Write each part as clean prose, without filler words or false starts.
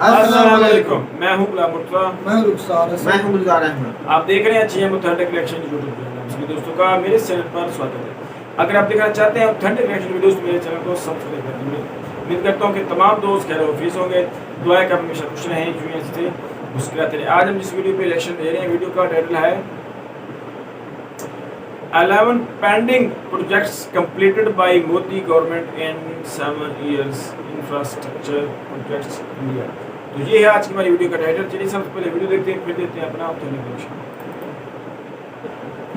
अस्सलाम वालेकुम। मैं हूं गुलाम मुर्तज़ा। मैं रुखसार मैं हूं गुलजार अहमद। आप देख रहे हैं GM authentic reaction YouTube channel. सभी दोस्तों का मेरे चैनल पर स्वागत है। अगर आप देखना चाहते हैं ऑथेंटिक रिएक्शन वीडियोस तो मेरे चैनल को सब्सक्राइब कर दीजिए। उम्मीद करता हूं कि तमाम दोस्त खैर ऑफिस होंगे। दुआ है कि आप हमेशा खुश रहें, यूं ही से मुस्कुराते रहें। आज हम जिस वीडियो पे रिएक्शन दे रहे हैं, वीडियो का टाइटल है 11 pending projects completed by Modi government in 7 years infrastructure projects India. तो ये है आज की हमारी वीडियो का टाइटल। चलिए सबसे पहले वीडियो देखते हैं, फिर देते हैं अपना ऑथेंटिक रिएक्शन।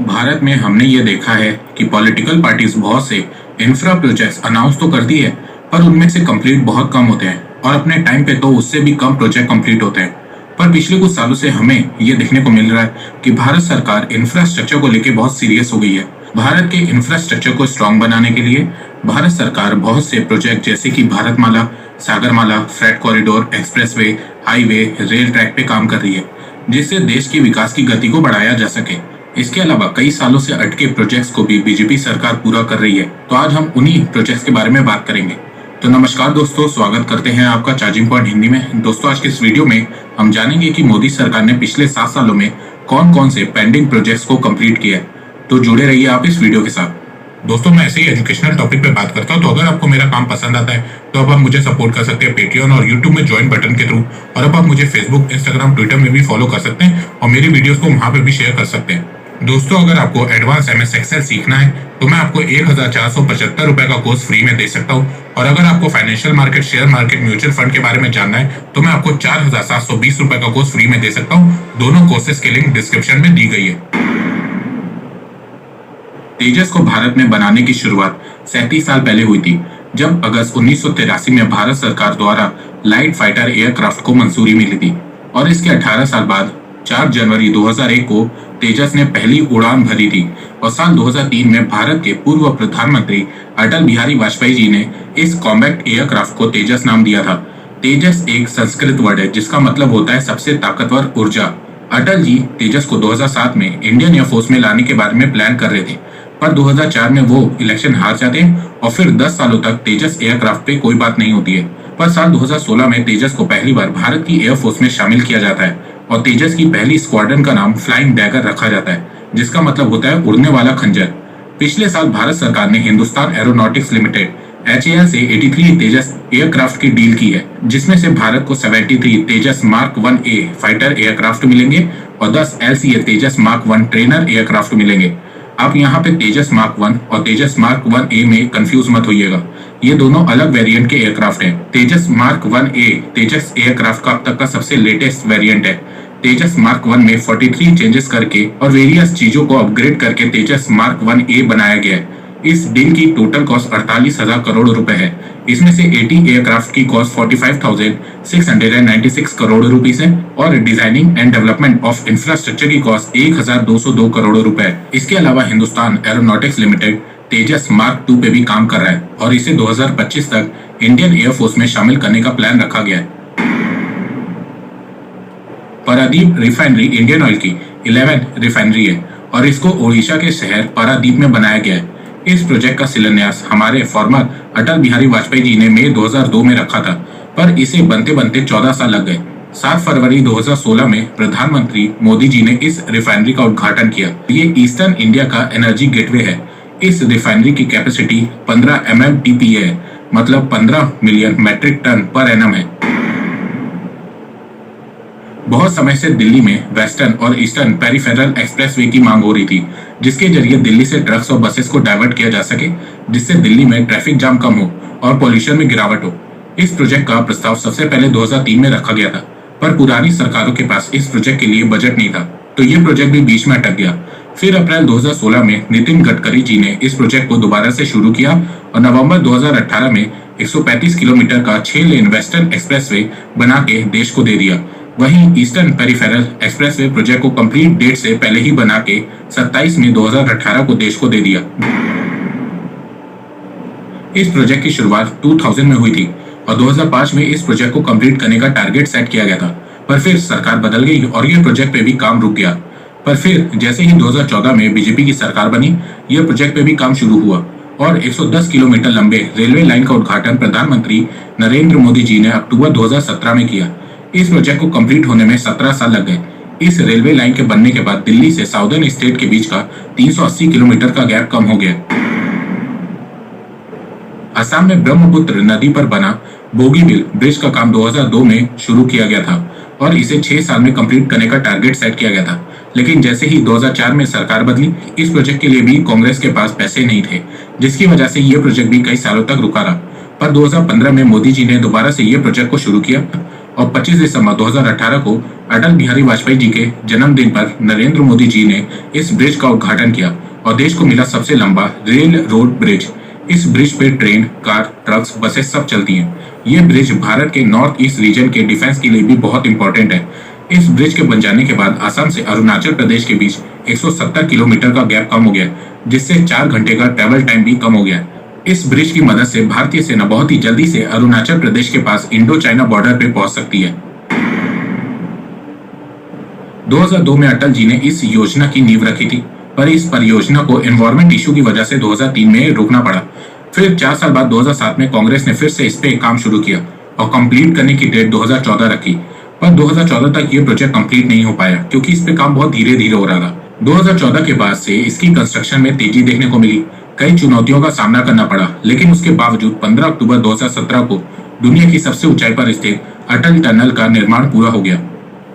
भारत में हमने ये देखा है कि पॉलिटिकल पार्टीज बहुत से इंफ्रा प्रोजेक्ट्स अनाउंस तो करती है, पर उनमें से कंप्लीट बहुत कम होते हैं और अपने टाइम पे तो उससे भी कम प्रोजेक्ट कंप्लीट होते हैं। पर पिछले कुछ सालों से हमें ये देखने को मिल रहा है कि भारत सरकार इंफ्रास्ट्रक्चर को लेकर बहुत सीरियस हो गई है। भारत के इंफ्रास्ट्रक्चर को स्ट्रांग बनाने के लिए भारत सरकार बहुत से प्रोजेक्ट जैसे कि Bharatmala, Sagarmala, freight corridor, expressway, highway, rail track पे काम कर रही है, जिससे देश की विकास की गति को बढ़ाया जा सके। इसके अलावा कई सालों से अटके प्रोजेक्ट्स को भी बीजेपी सरकार पूरा कर रही है। तो आज हम उन्हीं प्रोजेक्ट्स के बारे में बात करेंगे। तो नमस्कार दोस्तों, स्वागत करते हैं आपका चार्जिंग पॉइंट हिंदी में। दोस्तों, आज के इस वीडियो में हम जानेंगे कि मोदी सरकार ने पिछले 7 सालों में कौन कौन से पेंडिंग प्रोजेक्ट्स को कंप्लीट किया है। तो जुड़े रहिए आप इस वीडियो के साथ। दोस्तों, मैं ऐसे ही एजुकेशनल टॉपिक पे बात करता हूँ, तो अगर आपको मेरा काम पसंद आता है तो अब आप मुझे सपोर्ट कर सकते हैं पेटीएम और यूट्यूब में ज्वाइन बटन के थ्रू। और अब आप मुझे फेसबुक, इंस्टाग्राम, ट्विटर में भी फॉलो कर सकते हैं और मेरी वीडियोस को वहां पे भी शेयर कर सकते हैं। दोस्तों, अगर आपको एडवांस MS एक्सेल सीखना है तो मैं आपको 1475 रुपए का कोर्स फ्री में दे सकता हूँ। और अगर आपको financial market, share market, mutual fund के बारे में जानना है तो मैं आपको 4720 रुपए का कोर्स फ्री में दे सकता हूँ। दोनों कोर्सेज की लिंक डिस्क्रिप्शन में दी गई है। तेजस को भारत में बनाने की शुरुआत 37 साल पहले हुई थी, जब अगस्त 1983 में भारत सरकार द्वारा लाइट फाइटर एयरक्राफ्ट को मंजूरी मिली थी। और इसके 18 साल बाद 4 जनवरी 2001 को तेजस ने पहली उड़ान भरी थी। और साल 2003 में भारत के पूर्व प्रधानमंत्री अटल बिहारी वाजपेयी जी ने इस कॉम्बैक्ट एयरक्राफ्ट को तेजस नाम दिया था। तेजस एक संस्कृत वर्ड है जिसका मतलब होता है सबसे ताकतवर ऊर्जा। अटल जी तेजस को 2007 में इंडियन एयरफोर्स में लाने के बारे में प्लान कर रहे थे, पर 2004 में वो इलेक्शन हार जाते हैं और फिर 10 सालों तक तेजस एयरक्राफ्ट पे कोई बात नहीं होती है। पर साल 2016 में तेजस को पहली बार भारत की एयरफोर्स में शामिल किया जाता है और तेजस की पहली स्क्वाड्रन का नाम फ्लाइंग डैगर रखा जाता है, जिसका मतलब होता है उड़ने वाला खंजर। पिछले साल भारत सरकार ने हिंदुस्तान एरोनॉटिक्स लिमिटेड HAL से 83 तेजस एयरक्राफ्ट की डील की है, जिसमें से भारत को 73 तेजस मार्क 1A फाइटर एयरक्राफ्ट मिलेंगे और 10 LCA तेजस मार्क 1 ट्रेनर एयरक्राफ्ट मिलेंगे। आप यहाँ पे तेजस मार्क 1 और तेजस मार्क 1A में कंफ्यूज मत होइएगा, ये दोनों अलग वेरिएंट के एयरक्राफ्ट हैं। तेजस मार्क 1A तेजस एयरक्राफ्ट का अब तक का सबसे लेटेस्ट वेरिएंट है। तेजस मार्क 1 में 43 चेंजेस करके और वेरियस चीजों को अपग्रेड करके तेजस मार्क 1A बनाया गया है। इस डील की टोटल कॉस्ट 48,000 करोड़ रुपए है। इसमें से 80 एयरक्राफ्ट की कॉस्ट 45,696 करोड़ रुपीस है और designing and development of infrastructure की कॉस्ट 1,202 करोड़ रुपए है। इसके अलावा हिंदुस्तान एरोनॉटिक्स लिमिटेड तेजस मार्क 2 पे भी काम कर रहा है और इसे 2025 तक इंडियन एयरफोर्स में शामिल करने का प्लान रखा गया है। पारादीप रिफाइनरी इंडियन ऑयल की 11 रिफाइनरी है और इसको ओडिशा के शहर पारादीप में बनाया गया है। इस प्रोजेक्ट का शिलान्यास हमारे फॉर्मर अटल बिहारी वाजपेयी जी ने मई 2002 में रखा था, पर इसे बनते बनते 14 साल लग गए। 7 फरवरी 2016 में प्रधानमंत्री मोदी जी ने इस रिफाइनरी का उद्घाटन किया। ये ईस्टर्न इंडिया का एनर्जी गेटवे है। इस रिफाइनरी की कैपेसिटी 15 MMTPA है, मतलब 15 million metric tonne per annum है। बहुत समय से दिल्ली में वेस्टर्न और ईस्टर्न पेरिफेरल एक्सप्रेसवे की मांग हो रही थी, जिसके जरिए दिल्ली से ट्रक्स और बसेस को डाइवर्ट किया जा सके, जिससे दिल्ली में ट्रैफिक जाम कम हो और पॉल्यूशन में गिरावट हो। इस प्रोजेक्ट का प्रस्ताव सबसे पहले 2003 में रखा गया था, पर पुरानी सरकारों के पास इस प्रोजेक्ट के लिए बजट नहीं था, तो ये प्रोजेक्ट भी बीच में अटक गया। फिर अप्रैल 2016 में नितिन गडकरी जी ने इस प्रोजेक्ट को दोबारा से शुरू किया और नवंबर 2018 में 135 किलोमीटर का 6 लेन वेस्टर्न एक्सप्रेसवे बना के देश को दे दिया। वहीं ईस्टर्न पेरिफेरल एक्सप्रेसवे प्रोजेक्ट को कंप्लीट डेट से पहले ही बना के 27 मई 2018 को देश को दे दिया। इस प्रोजेक्ट की शुरुआत 2000 में हुई थी और 2005 में इस प्रोजेक्ट को कंप्लीट करने का टारगेट सेट किया गया था, पर फिर सरकार बदल गई और ये प्रोजेक्ट पे भी काम रुक गया। पर फिर जैसे ही 2014 में बीजेपी की सरकार बनी, ये प्रोजेक्ट पे भी काम शुरू हुआ और 110 किलोमीटर लंबे रेलवे लाइन का उद्घाटन प्रधानमंत्री नरेंद्र मोदी जी ने अक्टूबर 2017 में किया। इस प्रोजेक्ट को कंप्लीट होने में 17 साल लग गए। इस रेलवे लाइन के बनने के बाद दिल्ली से साउदर्न स्टेट के बीच का 380 किलोमीटर का गैप कम हो गया। असम में ब्रह्मपुत्र नदी पर बना बोगीबिल ब्रिज का काम 2002 में शुरू किया गया था और इसे 6 साल में कंप्लीट करने का टारगेट सेट किया गया था। लेकिन जैसे ही 2004 में सरकार बदली, इस प्रोजेक्ट के लिए भी कांग्रेस के पास पैसे नहीं थे, जिसकी वजह से यह प्रोजेक्ट भी कई सालों तक रुका रहा। पर 2015 में मोदी जी ने दोबारा से यह प्रोजेक्ट को शुरू किया और 25 दिसंबर 2018 को अटल बिहारी वाजपेयी जी के जन्मदिन पर नरेंद्र मोदी जी ने इस ब्रिज का उद्घाटन किया और देश को मिला सबसे लंबा रेल रोड ब्रिज। इस ब्रिज पे ट्रेन, कार, ट्रक्स, बसेस सब चलती हैं। ये ब्रिज भारत के नॉर्थ ईस्ट रीजन के डिफेंस के लिए भी बहुत इंपॉर्टेंट है। इस ब्रिज के बन जाने के बाद असम से अरुणाचल प्रदेश के बीच 170 किलोमीटर का गैप कम हो गया, जिससे 4 घंटे का ट्रेवल टाइम भी कम हो गया। इस ब्रिज की मदद से भारतीय सेना बहुत ही जल्दी से अरुणाचल प्रदेश के पास इंडो चाइना बॉर्डर पे पहुंच सकती है। 2002 में अटल जी ने इस योजना की नींव रखी थी, पर इस परियोजना को एनवायरमेंट इशू की वजह से 2003 में रोकना पड़ा। फिर 4 साल बाद 2007 में कांग्रेस ने फिर से इस पे काम शुरू किया और कंप्लीट करने की डेट 2014 रखी, पर 2014 तक ये प्रोजेक्ट कंप्लीट नहीं हो पाया क्योंकि इस पे काम बहुत धीरे धीरे हो रहा था। 2014 के बाद से इसकी कंस्ट्रक्शन में तेजी देखने को मिली। कई चुनौतियों का सामना करना पड़ा, लेकिन उसके बावजूद 15 अक्टूबर 2017 को दुनिया की सबसे ऊंचाई पर स्थित अटल टनल का निर्माण पूरा हो गया।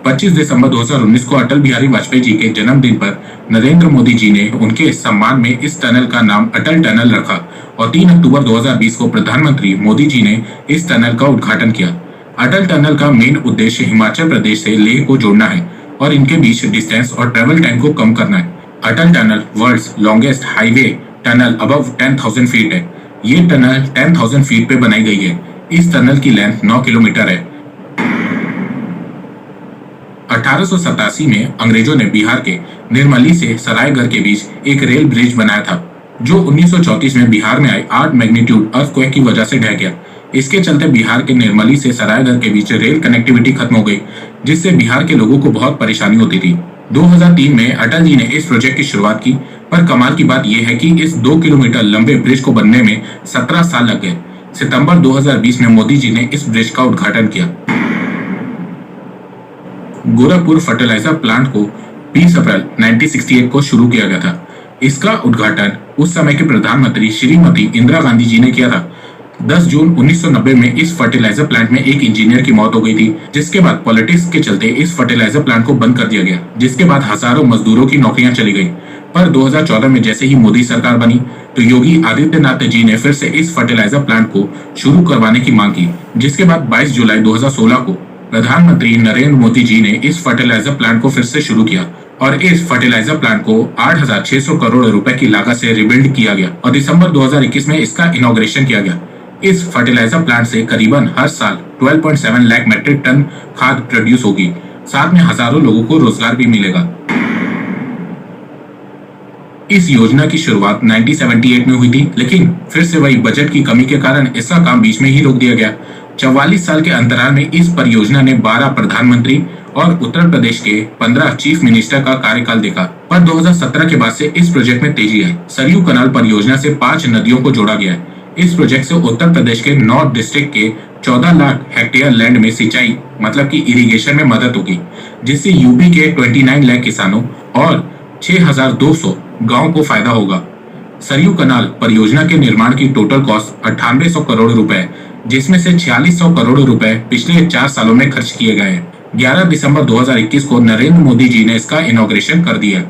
25 दिसंबर 2019 को अटल बिहारी वाजपेयी जी के जन्मदिन पर नरेंद्र मोदी जी ने उनके सम्मान में इस टनल का नाम अटल टनल रखा और 3 अक्टूबर 2020 को प्रधानमंत्री मोदी जी ने इस टनल का उद्घाटन किया। अटल टनल का मेन उद्देश्य हिमाचल प्रदेश से लेह को जोड़ना है और इनके बीच डिस्टेंस और ट्रेवल टाइम को कम करना है। Atal tunnel world's longest highway tunnel above 10,000 feet है। ये टनल 10,000 फीट पे बनाई गई है। इस टनल की लेंथ 9 किलोमीटर है। 1887 में अंग्रेजों ने बिहार के निर्मली से सरायगढ़ के बीच एक रेल ब्रिज बनाया था, जो 1934 में बिहार में आई 8 मैग्नीट्यूड अर्थक्वेक की वजह से ढह गया। इसके चलते बिहार के निर्मली से सरायगढ़ के बीच रेल कनेक्टिविटी खत्म हो गई, जिससे बिहार के लोगों को बहुत परेशानी होती थी। 2003 में अटल जी ने इस प्रोजेक्ट की शुरुआत की, पर कमाल की बात यह है कि इस 2 किलोमीटर लंबे ब्रिज को बनने में 17 साल लग गए। सितंबर 2020 में मोदी जी ने इस ब्रिज का उद्घाटन किया। गोरखपुर फर्टिलाइजर प्लांट को 20 अप्रैल 1968 को शुरू किया गया था। इसका उद्घाटन उस समय के प्रधानमंत्री श्रीमती इंदिरा गांधी जी ने किया था। 10 जून 1990 में इस फर्टिलाइजर प्लांट में एक इंजीनियर की मौत हो गई थी, जिसके बाद पॉलिटिक्स के चलते इस फर्टिलाइजर प्लांट को बंद कर दिया गया, जिसके बाद हजारों मजदूरों की नौकरियां चली गई। पर 2014 में जैसे ही मोदी सरकार बनी तो योगी आदित्यनाथ जी ने फिर से इस फर्टिलाइजर प्लांट को शुरू करवाने की मांग की, जिसके बाद 22 जुलाई 2016 को प्रधानमंत्री नरेंद्र मोदी जी ने इस फर्टिलाइजर प्लांट को फिर से शुरू किया और इस फर्टिलाइजर प्लांट को 8,600 करोड़ रुपए की लागत से रिबिल्ड किया गया और दिसंबर 2021 में इसका इनॉग्रेशन किया गया। इस फर्टिलाइजर प्लांट से करीबन हर साल 12.7 लाख मैट्रिक टन खाद प्रोड्यूस होगी। साथ में हजारों लोगों को रोजगार भी मिलेगा। इस योजना की शुरुआत 1978 में हुई थी, लेकिन फिर से वही बजट की कमी के कारण इसका काम बीच में ही रोक दिया गया। 44 साल के अंतराल में इस परियोजना ने 12 प्रधानमंत्री और उत्तर प्रदेश के 15 चीफ मिनिस्टर का कार्यकाल देखा, पर 2017 के बाद से इस प्रोजेक्ट में तेजी आई। सरयू कनाल परियोजना से 5 नदियों को जोड़ा गया है। इस प्रोजेक्ट से उत्तर प्रदेश के नॉर्थ डिस्ट्रिक्ट के 14 लाख हेक्टेयर लैंड में सिंचाई मतलब कि इरिगेशन में मदद होगी, जिससे यूपी के 29 लाख किसानों और 6,200 गाँव को फायदा होगा। सरयू कनाल परियोजना के निर्माण की टोटल कॉस्ट 9800 करोड़ रुपए, जिसमें से 4600 करोड़ रुपए पिछले 4 सालों में खर्च किए गए हैं। 11 दिसंबर 2021 को नरेंद्र मोदी जी ने इसका इनॉग्रेशन कर दिया।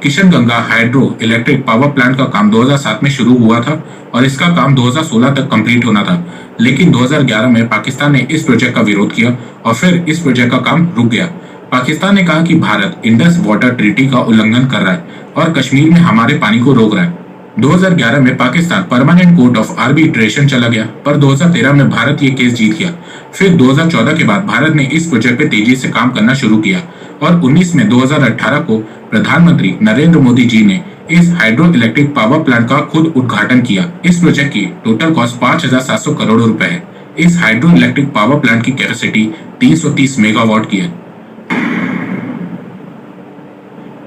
Kishan Ganga hydro electric power plant का काम 2007 में शुरू हुआ था और इसका काम 2016 तक कंप्लीट होना था, लेकिन 2011 में पाकिस्तान ने इस प्रोजेक्ट का विरोध किया और फिर इस प्रोजेक्ट का काम रुक गया। पाकिस्तान ने कहा कि भारत इंडस वाटर ट्रीटी का उल्लंघन कर रहा है और कश्मीर में हमारे पानी को रोक रहा है। 2011 में Pakistan permanent court of arbitration चला गया, पर 2013 में भारत ये केस जीत गया। फिर 2014 के बाद भारत ने इस प्रोजेक्ट पे तेजी से काम करना शुरू किया और 19 में 2018 को प्रधानमंत्री नरेंद्र मोदी जी ने इस हाइड्रो इलेक्ट्रिक पावर प्लांट का खुद उद्घाटन किया। इस प्रोजेक्ट की टोटल कॉस्ट 5,700 करोड़ रुपए है। इस हाइड्रो इलेक्ट्रिक पावर प्लांट की कैपेसिटी 330 मेगावाट की है।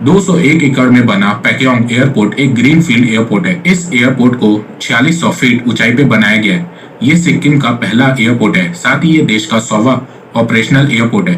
201 एकड़ में बना पैक्योंग एयरपोर्ट एक ग्रीन फील्ड एयरपोर्ट है। इस एयरपोर्ट को 4600 फीट ऊंचाई पे बनाया गया है। ये सिक्किम का पहला एयरपोर्ट है, साथ ही ये देश का 100वां ऑपरेशनल एयरपोर्ट है।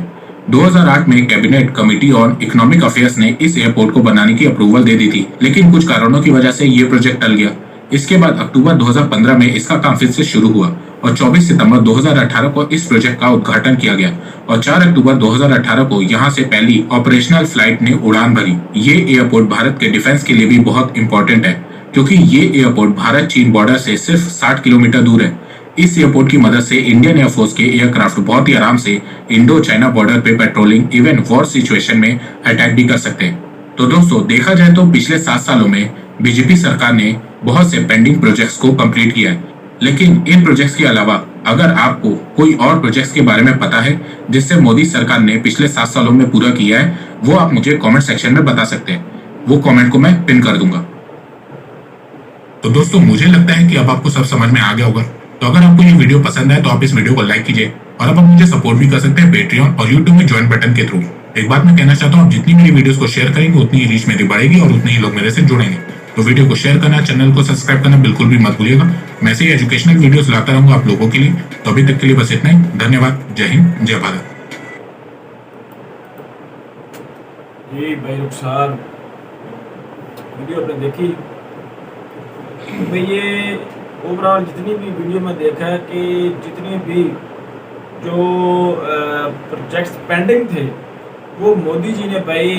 2008 में cabinet committee on economic affairs ने इस एयरपोर्ट को बनाने की अप्रूवल दे दी थी, लेकिन कुछ कारणों की वजह से ये प्रोजेक्ट टल गया। इसके बाद अक्टूबर 2015 में इसका काम फिर से शुरू हुआ और 24 सितंबर 2018 को इस प्रोजेक्ट का उद्घाटन किया गया और 4 अक्टूबर 2018 को यहाँ से पहली ऑपरेशनल फ्लाइट ने उड़ान भरी। ये एयरपोर्ट भारत के डिफेंस के लिए भी बहुत इंपॉर्टेंट है, क्योंकि ये एयरपोर्ट भारत चीन बॉर्डर से सिर्फ 60 किलोमीटर दूर है। इस एयरपोर्ट की मदद से इंडियन एयरफोर्स के एयरक्राफ्ट बहुत ही आराम से इंडो चाइना बॉर्डर पे पेट्रोलिंग, इवन वॉर सिचुएशन में अटैक भी कर सकते हैं। तो दोस्तों, देखा जाए तो पिछले 7 सालों में बीजेपी सरकार ने बहुत से पेंडिंग प्रोजेक्ट्स को कंप्लीट किया है, लेकिन इन प्रोजेक्ट्स के अलावा अगर आपको कोई और प्रोजेक्ट्स के बारे में पता है जिससे मोदी सरकार ने पिछले 7 सालों में पूरा किया है, वो आप मुझे कमेंट सेक्शन में बता सकते हैं। वो कमेंट को मैं पिन कर दूंगा। तो दोस्तों, मुझे लगता है कि अब आपको सब समझ में आ गया होगा। तो अगर आपको ये वीडियो पसंद आए तो आप इस वीडियो को लाइक कीजिए और अब आप मुझे सपोर्ट भी कर सकते हैं पेट्रियन और यूट्यूब में ज्वाइन बटन के थ्रू। एक बात मैं कहना चाहता हूँ, आप जितनी मेरी वीडियोस को शेयर करेंगे उतनी ही रीच मेरी बढ़ेगी और उतने ही लोग मेरे से जुड़ेंगे। तो वीडियो को शेयर करना, चैनल को सब्सक्राइब करना बिल्कुल भी मत भूलिएगा। मैं ऐसे ही एजुकेशनल वीडियोस लाता रहूंगा आप लोगों के लिए। तो अभी तक के लिए बस इतना ही। धन्यवाद। जय हिंद, जय भारत। जी भाई रुखसार, वीडियो आपने देखी। तो भाई ये ओवरऑल जितनी भी वीडियो में देखा है कि जितने भी जो प्रोजेक्ट्स पेंडिंग थे वो मोदी जी ने भाई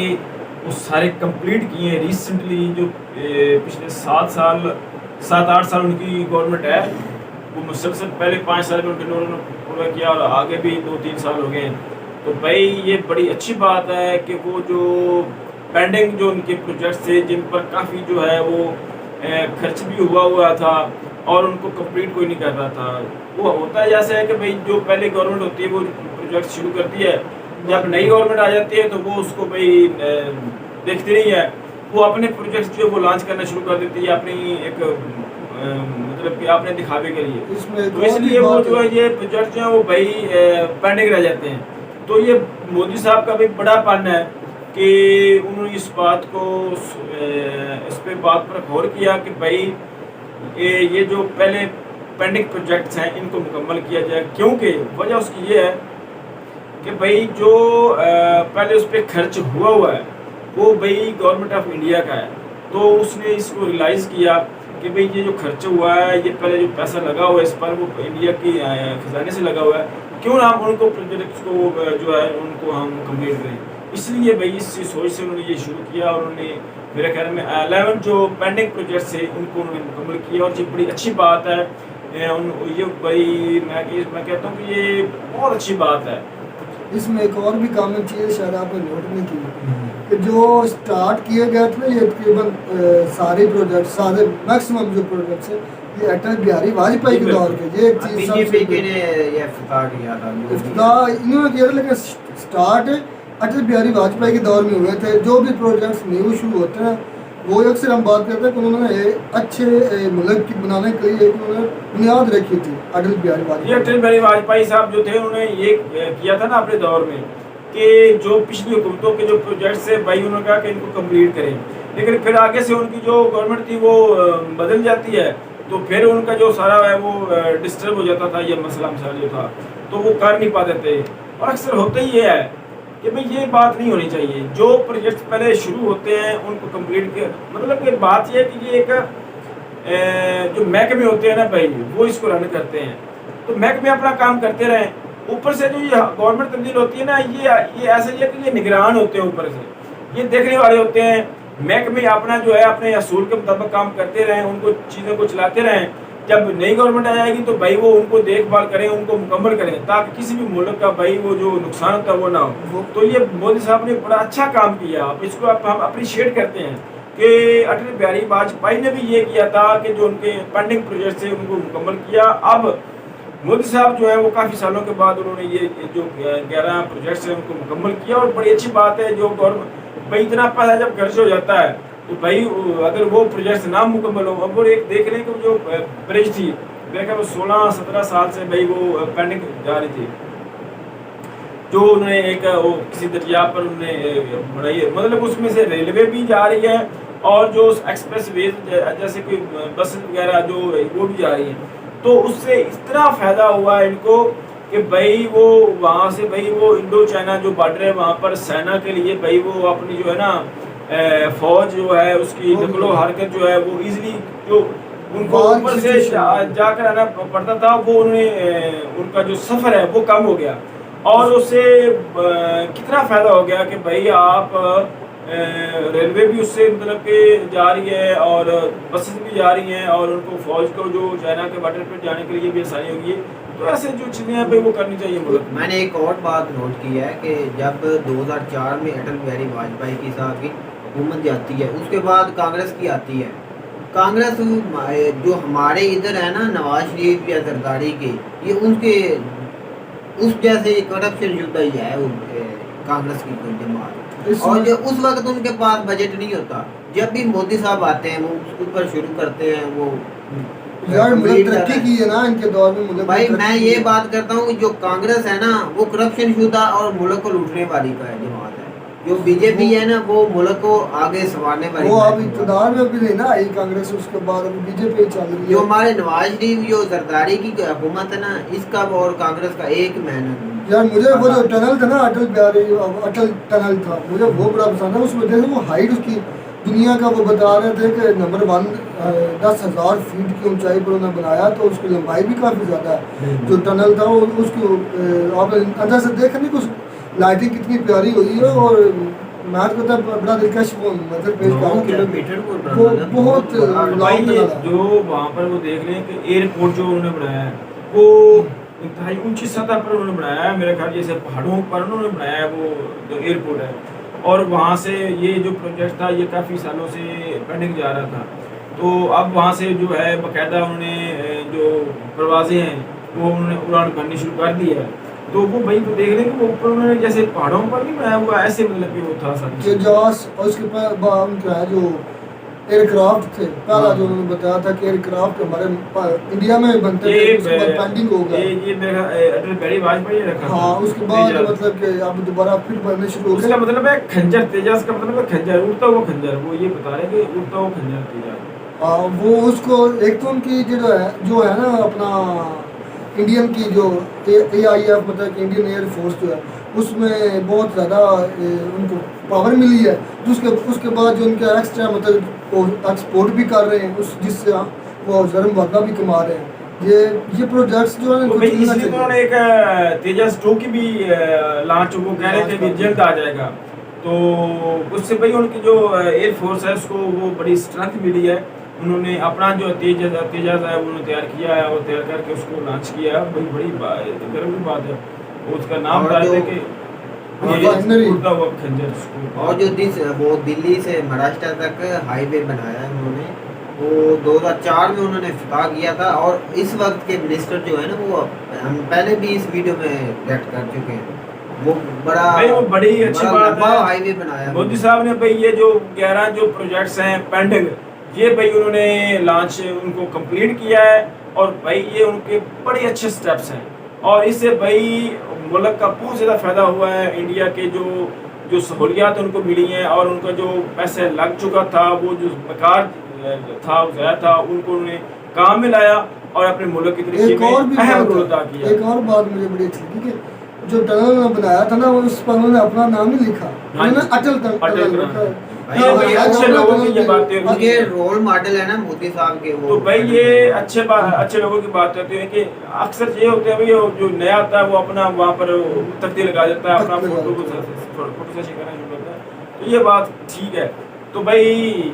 वो सारे कंप्लीट किए हैं रिसेंटली। जो पिछले 7-8 साल उनकी गवर्नमेंट है, वो मुसलसल पहले 5 साल में उन्होंने पूरा किया और आगे भी 2-3 साल हो गए हैं। तो भाई ये बड़ी अच्छी बात है कि वो जो पेंडिंग जो उनके प्रोजेक्ट्स थे जिन पर काफ़ी जो है वो खर्च भी हुआ था और उनको कंप्लीट कोई नहीं कर रहा था। वो होता है जैसे है कि भाई जो पहले गवर्नमेंट होती है वो प्रोजेक्ट शुरू करती है, जब नई गवर्नमेंट आ जाती है तो वो उसको भाई देखती नहीं है, वो अपने प्रोजेक्ट्स जो वो लॉन्च करना शुरू कर देती है अपनी एक मतलब कि अपने दिखावे के लिए। तो इसलिए वो जो है ये प्रोजेक्ट जो है वो भाई पेंडिंग रह जाते हैं। तो ये मोदी साहब का भी बड़ापन है कि उन्होंने इस बात को इस पे बात पर गौर किया कि भाई ये जो पहले पेंडिंग प्रोजेक्ट्स हैं इनको मुकम्मल किया जाए, क्योंकि वजह उसकी ये है कि भाई जो पहले उस पर खर्च हुआ है वो भाई गवर्नमेंट ऑफ इंडिया का है। तो उसने इसको रियलाइज़ किया कि भाई ये जो खर्च हुआ है, ये पहले जो पैसा लगा हुआ है इस पर वो इंडिया की खजाने से लगा हुआ है, क्यों ना हम उनको प्रोजेक्ट्स को जो है उनको हम कंप्लीट करें। इसलिए भाई इस सोच से उन्होंने ये शुरू किया और उन्होंने मेरे ख्याल में 11 जो पेंडिंग प्रोजेक्ट्स है उनको उन्होंने मुकम्मल किया और ये बड़ी अच्छी बात है। ये भाई मैं कहता हूँ कि ये बहुत अच्छी बात है। इसमें एक और भी कॉमन चीज़ शायद आपने नोट नहीं की कि जो स्टार्ट किए गए थे ये तकरीबन सारे प्रोजेक्ट, सारे मैक्सिमम जो प्रोजेक्ट्स हैं ये अटल बिहारी वाजपेयी के दौर के। ये एक चीज़ बीजेपी ने ये इफ्तिताह किया था, इफ्तिताह इन्होंने किया था, लेकिन स्टार्ट अटल बिहारी वाजपेयी के दौर में हुए थे। जो भी प्रोजेक्ट्स न्यू शुरू होते हैं वो अक्सर हम बात करते हैं कि उन्होंने अच्छे मुल्क की बनाने के लिए एक उन्होंने बुनियाद रखी थी अटल बिहारी वाजपेयी। अटल बिहारी वाजपेयी साहब जो थे उन्होंने ये किया था ना अपने दौर में कि जो पिछली हुकूमतों के जो प्रोजेक्ट्स है भाई उन्होंने कहा कि इनको कंप्लीट करें, लेकिन फिर आगे से उनकी जो गवर्नमेंट थी वो बदल जाती है तो फिर उनका जो सारा है वो डिस्टर्ब हो जाता था, ये मसला जो था तो वो कर नहीं पाते थे। और अक्सर होता ही ये है कि भाई ये बात नहीं होनी चाहिए। जो प्रोजेक्ट्स पहले शुरू होते हैं उनको कंप्लीट कर, मतलब कि बात ये है कि ये एक जो महकमे होते हैं ना भाई वो इसको रन करते हैं, तो महकमे अपना काम करते रहें। ऊपर से जो ये गवर्नमेंट तब्दील होती है ना ये ऐसा ही है कि ये निगरान होते हैं, ऊपर से ये देखने वाले होते हैं। महकमे अपना जो है अपने असूल के मुताबिक काम करते रहें, उनको चीज़ों को चलाते रहें। जब नई गवर्नमेंट आ जाएगी तो भाई वो उनको देखभाल करें, उनको मुकम्मल करें ताकि किसी भी मुल्क का भाई वो जो नुकसान होता है वो ना हो। तो ये मोदी साहब ने बड़ा अच्छा काम किया, आप इसको हम अप्रिशिएट करते हैं कि अटल बिहारी वाजपेयी ने भी ये किया था कि जो उनके पेंडिंग प्रोजेक्ट थे उनको मुकम्मल किया। अब मोदी साहब जो है वो काफ़ी सालों के बाद उन्होंने ये जो 11 प्रोजेक्ट्स हैं उनको मुकम्मल किया और बड़ी अच्छी बात है। जो गवर्नमेंट भाई इतना पैसा जब खर्च हो जाता है तो भाई अगर वो प्रोजेक्ट्स ना मुकम्मल हो, अब वो एक देख लें कि जो ब्रिज थी मेरे ख्याल में 16-17 साल से भाई वो पेंडिंग जा रही थी, जो उन्होंने एक वो किसी दरिया पर उन्होंने बनाई है, मतलब उसमें से रेलवे भी जा रही है और जो एक्सप्रेस वे जैसे कोई बस वगैरह जो वो भी जा रही है। तो उससे इस तरह फायदा हुआ इनको कि भाई वो वहाँ से भाई वो इंडो चाइना जो बॉर्डर है वहाँ पर सेना के लिए भाई वो अपनी जो है ना फौज जो है उसकी नकलो हरकत जो है वो इजीली जो उनको ऊपर से जाकर आना पड़ता था वो उन्हें उनका जो सफ़र है वो कम हो गया और उससे कितना फ़ायदा हो गया कि भाई आप रेलवे भी उससे मतलब कि जा रही है और बसेस भी जा रही हैं और उनको फौज को जो चाइना के बॉर्डर पर जाने के लिए भी आसानी होगी है। तो ऐसे जो चीज़ें हैं भाई वो करनी चाहिए मुल्क में। मैंने एक और बात नोट की है कि जब 2004 में अटल बिहारी वाजपेयी की साथ की हुकूमत जाती है उसके बाद कांग्रेस की आती है। कांग्रेस जो हमारे इधर है ना नवाज शरीफ या जरदारी के ये उनके उस जैसे करप्शन युद्ध ही है कांग्रेस की कोई जमात और जो उस वक्त उनके पास बजट नहीं होता। जब भी मोदी साहब आते हैं वो उसके ऊपर शुरू करते हैं वो यार मुल्क तरक्की की है ना इनके दौर में मुल्क भाई मैं ये बात करता हूँ जो कांग्रेस है ना वो करप्शन शुदा और मुल्क को लूटने वाली का है जमात है। जो बीजेपी है ना वो मुल्क को आगे संवारने वाली वो अब इक़्तिदार में भी नहीं ना आई कांग्रेस उसके बाद अभी बीजेपी चल रही है। जो हमारे नवाज शरीफ जो जरदारी की हुकूमत है ना इसका और कांग्रेस का एक मेहनत यार मुझे वो जो टनल था ना अटल बिहारी अटल टनल था मुझे वो बड़ा पसंद है। उस वजह से वो हाइट उसकी दुनिया का वो बता रहे थे कि नंबर 1 10,000 फीट की ऊंचाई पर उन्होंने बनाया तो उसकी लंबाई भी काफ़ी ज़्यादा है। जो टनल था वो उसकी आप अंदर से देख नहीं कुछ लाइटिंग कितनी प्यारी हुई है और मैं तो कहता बड़ा दिलकश वो मतलब पेश कर वो बहुत भाई ये जो वहाँ पर वो देख रहे हैं कि एयरपोर्ट जो उन्होंने बनाया है वो इंतहाई ऊंची सतह पर उन्होंने बनाया है। मेरे ख्याल जैसे पहाड़ों पर उन्होंने बनाया है वो जो एयरपोर्ट है और वहाँ से ये जो प्रोजेक्ट था ये काफ़ी सालों से पेंडिंग जा रहा था। तो अब वहाँ से जो है बाकायदा उन्होंने जो परवाज़ें हैं वो उन्होंने उड़ान भरनी शुरू कर दी है। तो वो भाई तो देख रहे हैं कि वो ऊपर उन्होंने जैसे पहाड़ों पर नहीं बनाया हुआ ऐसे मतलब कि वो था सर जो जहाज और उसके बाद क्या है जो एयरक्राफ्ट थे पहला जो उन्होंने बताया था कि एयरक्राफ्ट हमारे इंडिया में बनते थे उसके बाद पेंडिंग हो गया ये मेरा अटल बिहारी वाजपेयी रखा हाँ उसके बाद मतलब कि अब दोबारा फिर बनने शुरू हो गए। उसका मतलब है खंजर तेजस का मतलब है खंजर उड़ता हुआ खंजर वो ये बता रहे हैं कि उड़ता हुआ खंजर तेजस वो उसको एक तो उनकी जो है ना अपना इंडियन की जो AIF मतलब कि इंडियन एयर फोर्स जो है उसमें बहुत ज़्यादा उनको पावर मिली है। तो उसके बाद जो उनके एक्स्ट्रा मतलब एक्सपोर्ट भी कर रहे हैं उस जिससे वो ज़रम वादा भी कमा रहे हैं। ये प्रोजेक्ट्स जो है तो भाई इसलिए उन्होंने एक तेजस 2 की भी लॉन्च वो कह रहे थे कि जल्द आ जाएगा। तो उससे भाई उनकी जो एयर फोर्स है उसको वो बड़ी स्ट्रेंथ मिली है। उन्होंने अपना जो तेजस है उन्होंने तैयार किया है और तैयार करके उसको लॉन्च किया है। बड़ी गर्व की बात है। उसका नाम बता रहे थे कि उड़ता हुआ खंजर। और जो वो दिल्ली से महाराष्ट्र तक हाईवे बनाया है उन्होंने वो 2004 में उन्होंने इफ्तिताह किया था। और इस वक्त के मिनिस्टर जो है ना वो हम पहले भी इस वीडियो में रिएक्ट कर चुके हैं। वो बड़ी अच्छी बात है हाईवे बनाया मोदी साहब ने भाई ये जो 11 जो प्रोजेक्ट्स हैं पेंडिंग ये भाई उन्होंने लॉन्च उनको कंप्लीट किया है और भाई ये उनके बड़े अच्छे स्टेप्स हैं और इससे भाई मुल्क का बहुत ज़्यादा फ़ायदा हुआ है। इंडिया के जो सहूलियात उनको मिली हैं और उनका जो पैसे लग चुका था वो जो बेकार था ज़्यादा था उनको उन्होंने काम में लाया और अपने मुल्क की तरक्की में अहम रोल अदा किया। एक और बात मुझे बड़ी अच्छी लगी कि जो टनल बनाया था ना उस पर उन्होंने अपना नाम नहीं लिखा उन्होंने अटल टनल लिखा। अच्छे लोगों की ये बातें ये रोल मॉडल है ना मोदी साहब के वो तो भाई ये अच्छे लोगों की बात होती है कि अक्सर ये होते हैं भाई जो नया आता है वो अपना वहाँ पर तख्ती लगा देता है अपना फोटो सेशन करना शुरू करता है। तो ये बात ठीक है। तो भाई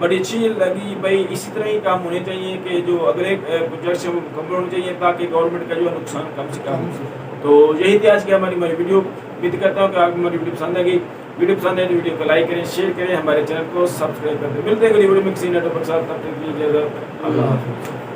बड़ी अच्छी लगी भाई इसी तरह ही काम होने चाहिए कि जो अगले प्रोजेक्ट से मुकम्मल होने चाहिए ताकि गवर्नमेंट का जो नुकसान कम से कम हो। तो यही थी आज की हमारी वीडियो। उम्मीद करता हूँ कि आपको हमारी वीडियो पसंद आएगी। वीडियो पसंद है तो वीडियो को लाइक करें शेयर करें हमारे चैनल को सब्सक्राइब करें। मिलते हैं अगली वीडियो में किसी नए टॉपिक के साथ। तब तक के लिए इजाज़त। अल्लाह हाफ़िज़।